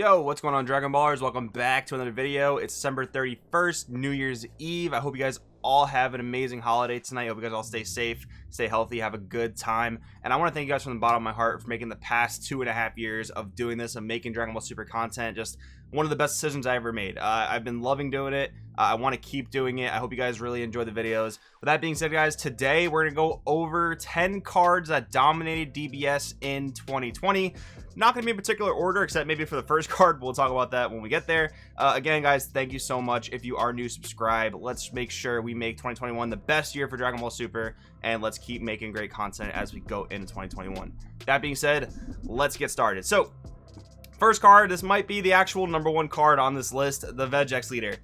Yo, what's going on, Dragon Ballers? Welcome back to another video. It's December 31st, New Year's Eve. I hope you guys all have an amazing holiday tonight. I hope you guys all stay safe, stay healthy, have a good time. And I want to thank you guys from the bottom of my heart for making the past 2.5 years of doing this, of making Dragon Ball Super content, just one of the best decisions I ever made. I've been loving doing it. I want to keep doing it. I hope you guys really enjoy the videos. With that being said, guys, today we're going to go over 10 cards that dominated DBS in 2020. Not going to be in particular order, except maybe for the first card. We'll talk about that when we get there. Again, guys, thank you so much. If you are new, subscribe. Let's make sure we make 2021 the best year for Dragon Ball Super, and let's keep making great content as we go into 2021. That being said, let's get started. So, first card, this might be the actual #1 card on this list, the Vegeta Leader.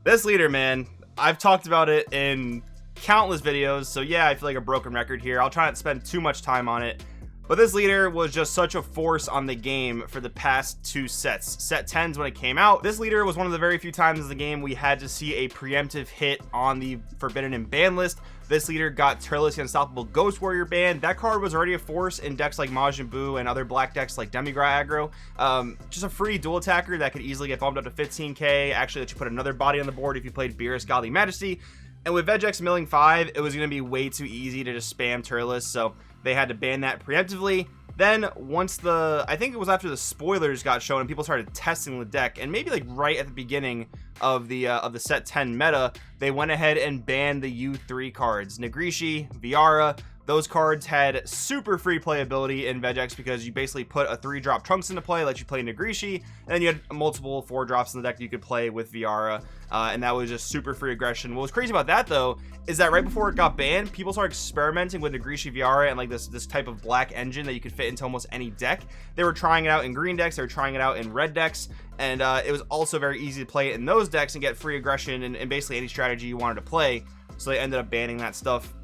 This leader, man, I've talked about it in countless videos, so yeah, I feel like a broken record here. I'll try not to spend too much time on it. But this leader was just such a force on the game for the past 2 sets. Set 10s when it came out. This leader was one of the very few times in the game we had to see a preemptive hit on the Forbidden and Ban list. This leader got Turles the Unstoppable Ghost Warrior ban. That card was already a force in decks like Majin Buu and other black decks like Demigra aggro. Just a free dual attacker that could easily get bumped up to 15k. Actually, let you put another body on the board if you played Beerus Godly Majesty. And with Vegeta milling 5, it was going to be way too easy to just spam Turles, so they had to ban that preemptively. Then once I think it was after the spoilers got shown and people started testing the deck, and maybe like right at the beginning of the set 10 meta, they went ahead and banned the U3 cards. Nagrishi, Viara, those cards had super free playability in Vegex because you basically put a 3-drop Trunks into play, let you play Nagrishi, and then you had multiple 4-drops in the deck you could play with Viara, and that was just super free aggression. What was crazy about that, though, is that right before it got banned, people started experimenting with Nagrishi Viara and like this type of black engine that you could fit into almost any deck. They were trying it out in green decks, they were trying it out in red decks, and it was also very easy to play it in those decks and get free aggression and basically any strategy you wanted to play. So they ended up banning that stuff.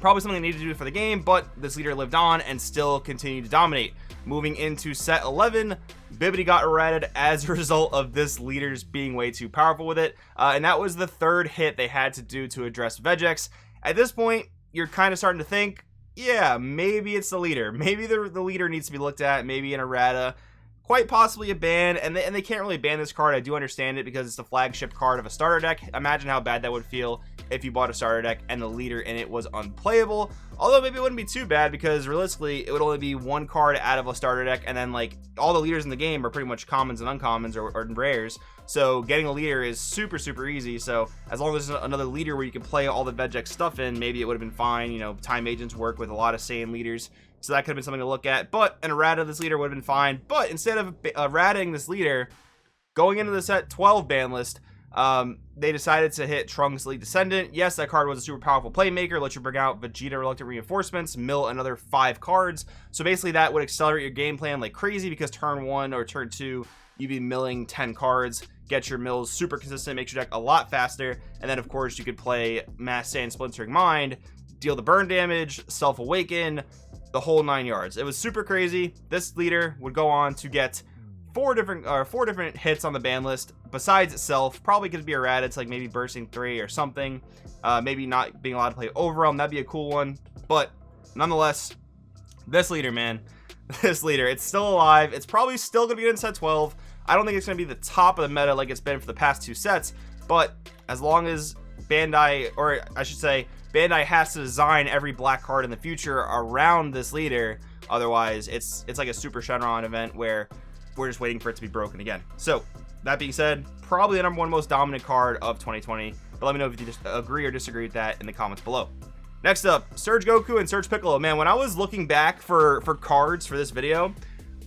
Probably something they needed to do for the game, but this leader lived on and still continued to dominate. Moving into set 11, Bibbidi got errated as a result of this leader's being way too powerful with it, and that was the 3rd hit they had to do to address Vegex. At this point, you're kind of starting to think, yeah, maybe it's the leader. Maybe the leader needs to be looked at, maybe an errata, quite possibly a ban, and they can't really ban this card. I do understand it because it's the flagship card of a starter deck. Imagine how bad that would feel if you bought a starter deck and the leader in it was unplayable. Although maybe it wouldn't be too bad because realistically it would only be 1 card out of a starter deck, and then like all the leaders in the game are pretty much commons and uncommons or rares, so getting a leader is super easy. So as long as there's another leader where you can play all the Vegex stuff in, maybe it would have been fine. You know, time agents work with a lot of Saiyan leaders, so that could have been something to look at. But an errata of this leader would have been fine. But instead of errating this leader, going into the set 12 ban list, they decided to hit Trunks Elite Descendant. Yes, that card was a super powerful playmaker, let you bring out Vegeta Reluctant Reinforcements, mill another 5 cards. So basically that would accelerate your game plan like crazy because turn 1 or turn 2, you'd be milling 10 cards, get your mills super consistent, makes your deck a lot faster, and then of course you could play Mass Saiyan Splintering Mind, deal the burn damage, self-awaken, the whole 9 yards. It was super crazy. This leader would go on to get 4 different hits on the ban list besides itself. Probably could be errata. It's like maybe bursting 3 or something, maybe not being allowed to play Overwhelm. That'd be a cool one, but nonetheless, this leader, man, this leader, it's still alive. It's probably still gonna be in set 12. I don't think it's gonna be the top of the meta like it's been for the past 2 sets, but as long as Bandai, or I should say Bandai, has to design every black card in the future around this leader, otherwise it's like a Super Shenron event where we're just waiting for it to be broken again. So that being said, probably the #1 most dominant card of 2020, but let me know if you just agree or disagree with that in the comments below. Next up, Surge Goku and Surge Piccolo. Man, when I was looking back for cards for this video,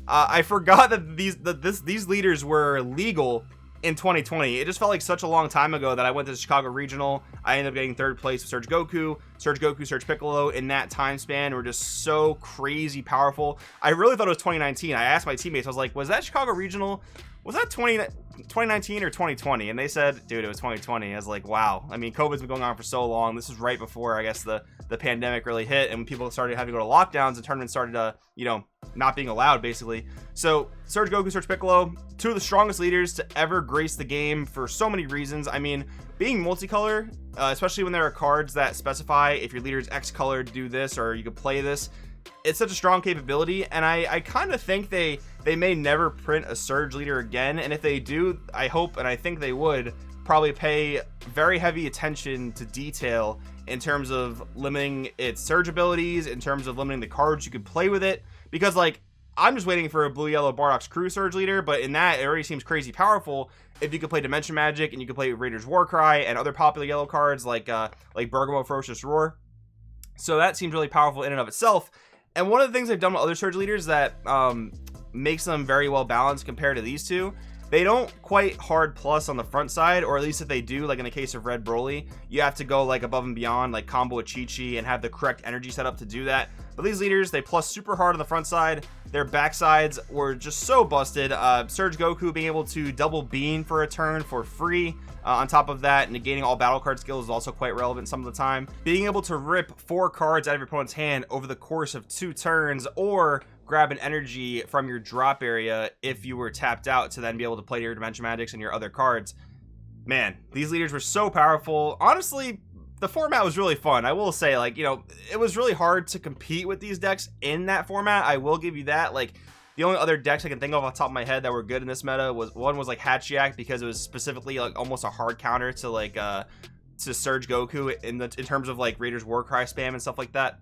I forgot that these leaders were legal in 2020. It just felt like such a long time ago that I went to the Chicago Regional. I ended up getting 3rd place with Surge Goku, Surge Piccolo. In that time span were just so crazy powerful. I really thought it was 2019. I asked my teammates, I was like, was that Chicago Regional? Was that 2019 or 2020? And they said, dude, it was 2020. I was like, wow. I mean, COVID's been going on for so long. This is right before, I guess, the pandemic really hit and people started having to go to lockdowns and tournaments started, you know, not being allowed, basically. So Surge Goku, Surge Piccolo, 2 of the strongest leaders to ever grace the game for so many reasons. I mean, being multicolor, especially when there are cards that specify if your leader is X color, do this, or you could play this, it's such a strong capability, and I kind of think they may never print a Surge Leader again, and if they do, I hope and I think they would probably pay very heavy attention to detail in terms of limiting its surge abilities, in terms of limiting the cards you could play with it, because like I'm just waiting for a blue yellow Bardock's Crew Surge Leader, but in that it already seems crazy powerful if you could play Dimension Magic and you could play Raider's Warcry and other popular yellow cards like Bergamo Ferocious Roar. So that seems really powerful in and of itself. And one of the things they've done with other Surge Leaders that makes them very well balanced compared to these two, they don't quite hard plus on the front side, or at least if they do, like in the case of Red Broly, you have to go like above and beyond, like combo with Chi-Chi and have the correct energy set up to do that. But these leaders, they plus super hard on the front side. Their backsides were just so busted. Surge Goku being able to double beam for a turn for free. On top of that, negating all battle card skills is also quite relevant some of the time. Being able to rip 4 cards out of your opponent's hand over the course of 2 turns, or grab an energy from your drop area if you were tapped out to then be able to play your Dimension Magics and your other cards. Man, these leaders were so powerful. Honestly, the format was really fun. I will say, like, you know, it was really hard to compete with these decks in that format. I will give you that. Like, the only other decks I can think of off the top of my head that were good in this meta was like Hachiyak, because it was specifically like almost a hard counter to like to Surge Goku in terms of like Raider's Warcry spam and stuff like that.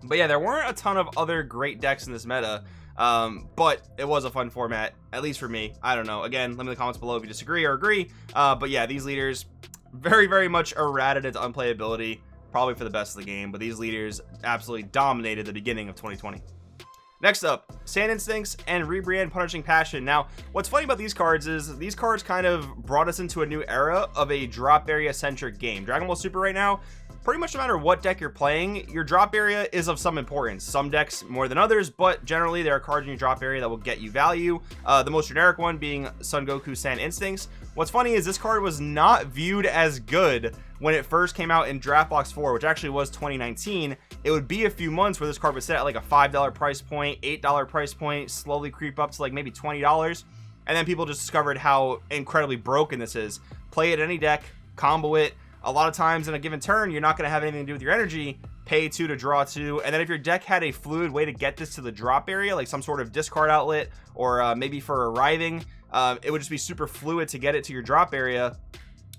But yeah, there weren't a ton of other great decks in this meta, but it was a fun format, at least for me. I don't know. Again, let me know in the comments below if you disagree or agree. But yeah, these leaders very, very much errated its unplayability, probably for the best of the game. But these leaders absolutely dominated the beginning of 2020. Next up, Sand Instincts and Rebrand Punishing Passion. Now, what's funny about these cards is these cards kind of brought us into a new era of a drop area centric game. Dragon Ball Super right now, pretty much no matter what deck you're playing, your drop area is of some importance. Some decks more than others, but generally there are cards in your drop area that will get you value. The most generic one being Son Goku Sand Instincts. What's funny is this card was not viewed as good when it first came out in Draft Box 4, which actually was 2019. It would be a few months where this card would sit at like a $5 price point, $8 price point, slowly creep up to like maybe $20. And then people just discovered how incredibly broken this is. Play it any deck, combo it. A lot of times in a given turn, you're not going to have anything to do with your energy. Pay 2 to draw 2. And then if your deck had a fluid way to get this to the drop area, like some sort of discard outlet, or maybe for arriving, it would just be super fluid to get it to your drop area.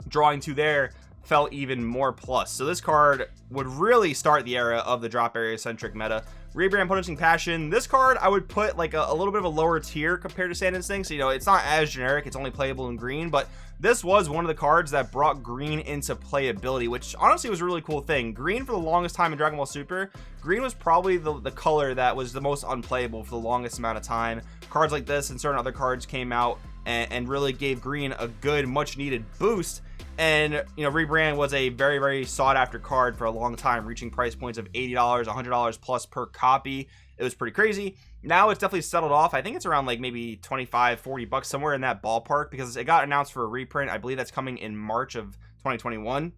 Drawing 2 there felt even more plus. So this card would really start the era of the drop area centric meta. Rebrand Punishing Passion, this card I would put like a little bit of a lower tier compared to Sand Instincts. You know, it's not as generic, it's only playable in green, but this was one of the cards that brought green into playability, which honestly was a really cool thing. Green for the longest time in Dragon Ball Super, green was probably the color that was the most unplayable for the longest amount of time. Cards like this and certain other cards came out and really gave green a good, much needed boost. And you know, Rebrand was a very, very sought after card for a long time, reaching price points of $80, $100 plus per copy. It was pretty crazy. Now it's definitely settled off. I think it's around like maybe 25, 40 bucks, somewhere in that ballpark, because it got announced for a reprint. I believe that's coming in March of 2021.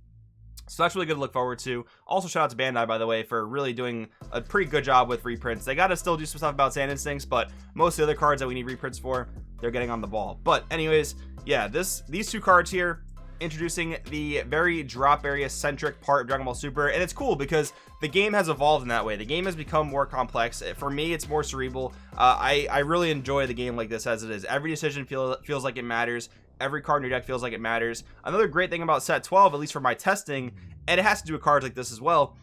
So that's really good to look forward to. Also, shout out to Bandai, by the way, for really doing a pretty good job with reprints. They got to still do some stuff about Sand Instincts, but most of the other cards that we need reprints for, they're getting on the ball. But anyways, yeah, these 2 cards here, introducing the very drop area centric part of Dragon Ball Super. And it's cool because the game has evolved in that way. The game has become more complex. For me, it's more cerebral. I really enjoy the game like this as it is. Every decision feels like it matters. Every card in your deck feels like it matters. Another great thing about set 12, at least for my testing, and it has to do with cards like this as well,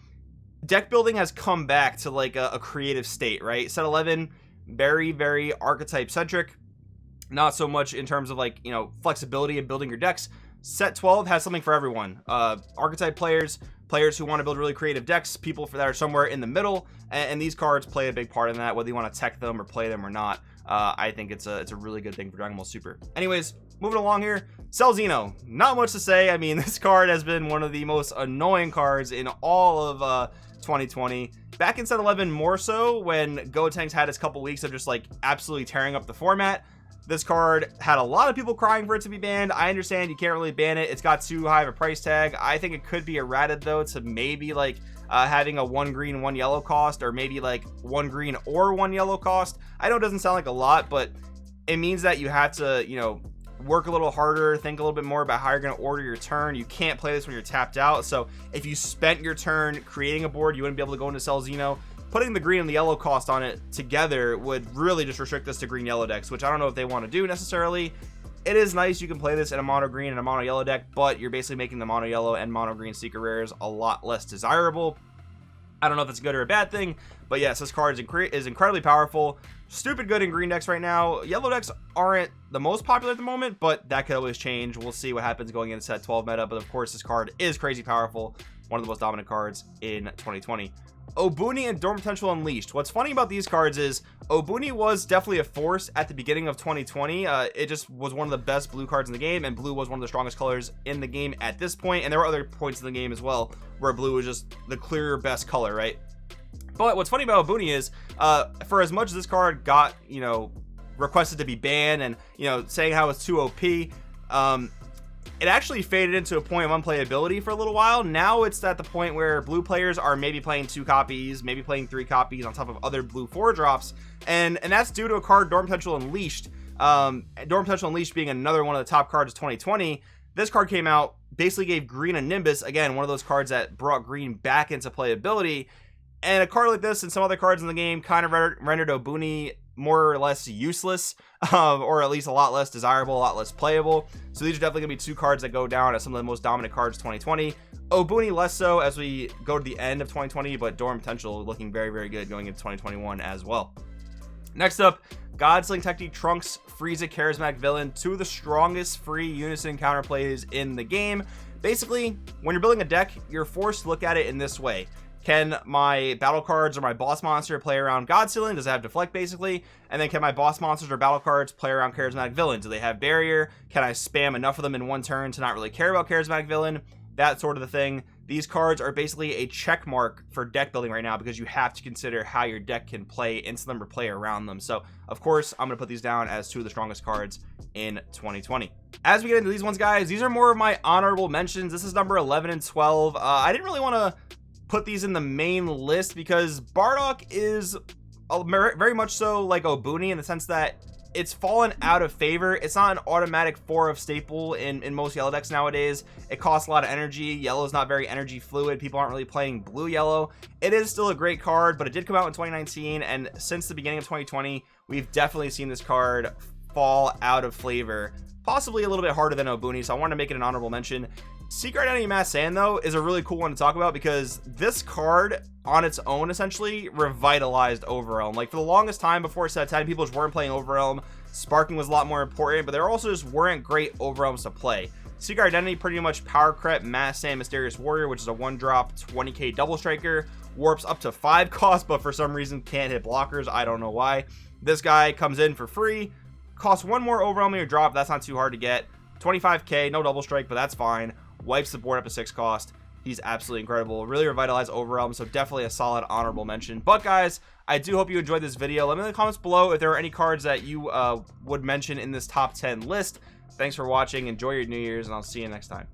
deck building has come back to like a creative state, right? Set 11, very, very archetype centric. Not so much in terms of like, you know, flexibility of building your decks. Set 12 has something for everyone. Archetype players who want to build really creative decks, people that are somewhere in the middle, and these cards play a big part in that, whether you want to tech them or play them or not. I think it's a really good thing for Dragon Ball Super. Anyways, moving along here, Salzino. Not much to say. I mean, this card has been one of the most annoying cards in all of 2020. Back in set 11 more so, when Gotenks had his couple weeks of just like absolutely tearing up the format. This card had a lot of people crying for it to be banned. I understand you can't really ban it. It's got too high of a price tag. I think it could be errated though to maybe like having a 1 green, 1 yellow cost, or maybe like 1 green or 1 yellow cost. I know it doesn't sound like a lot, but it means that you have to, you know, work a little harder, think a little bit more about how you're going to order your turn. You can't play this when you're tapped out. So if you spent your turn creating a board, you wouldn't be able to go into Salzino. putting the green and the yellow cost on it together would really just restrict this to green yellow decks, which I don't know if they want to do necessarily. It is nice you can play this in a mono green and a mono yellow deck, but you're basically making the mono yellow and mono green secret rares a lot less desirable. I don't know if it's a good or a bad thing, but yes, this card is incredibly powerful. Stupid good in green decks right now. Yellow decks aren't the most popular at the moment, but that could always change. We'll see what happens going into set 12 meta, but of course this card is crazy powerful. One of the most dominant cards in 2020. Boonie and Dorm Potential Unleashed. What's funny about these cards is Boonie was definitely a force at the beginning of 2020. It just was one of the best blue cards in the game, and blue was one of the strongest colors in the game at this point, and there were other points in the game as well where blue was just the clear best color, right? But what's funny about Boonie is for as much as this card got, you know, requested to be banned and, you know, saying how it's too OP, it actually faded into a point of unplayability for a little while. Now it's at the point where blue players are maybe playing 2 copies, maybe playing 3 copies on top of other blue 4 drops, and that's due to a card, Dorm Potential Unleashed. Dorm Potential Unleashed being another one of the top cards of 2020. This card came out, basically gave green a Nimbus, again one of those cards that brought green back into playability, and a card like this and some other cards in the game kind of rendered Boonie more or less useless, or at least a lot less desirable, a lot less playable. So these are definitely gonna be 2 cards that go down as some of the most dominant cards 2020. Boonie less so as we go to the end of 2020, but Dorm Potential looking very, very good going into 2021 as well. Next up, Godsling Technique Trunks Frieza Charismatic Villain, 2 of the strongest free unison counterplays in the game. Basically, when you're building a deck, you're forced to look at it in this way. Can my battle cards or my boss monster play around God Ceiling? Does it have deflect basically? And then can my boss monsters or battle cards play around Charismatic Villain? Do they have barrier? Can I spam enough of them in one turn to not really care about Charismatic Villain? That sort of the thing. These cards are basically a check mark for deck building right now because you have to consider how your deck can play into them or play around them. So of course I'm going to put these down as 2 of the strongest cards in 2020. As we get into these ones, guys, these are more of my honorable mentions. This is number 11 and 12. I didn't really want to put these in the main list because Bardock is very much so like Boonie in the sense that it's fallen out of favor. It's not an automatic 4 of staple in most yellow decks nowadays. It costs a lot of energy. Yellow is not very energy fluid. People aren't really playing blue yellow. It is still a great card, but it did come out in 2019, and since the beginning of 2020 we've definitely seen this card fall out of flavor, possibly a little bit harder than Boonie, so I want to make it an honorable mention. Secret Identity Mass Sand, though, is a really cool one to talk about because this card on its own essentially revitalized Overrealm. Like, for the longest time before set 10, people just weren't playing Overrealm. Sparking was a lot more important, but there also just weren't great Overrealms to play. Secret Identity pretty much power cret Mass Sand Mysterious Warrior, which is a 1-drop 20k double striker. Warps up to 5 cost, but for some reason can't hit blockers. I don't know why. This guy comes in for free. Costs 1 more Overrealm in your drop. That's not too hard to get. 25k, no double strike, but that's fine. Wipes the board up to 6 cost. He's absolutely incredible. Really revitalized Overrealm, so definitely a solid honorable mention. But guys, I do hope you enjoyed this video. Let me know in the comments below if there are any cards that you would mention in this top 10 list. Thanks for watching. Enjoy your New Year's, and I'll see you next time.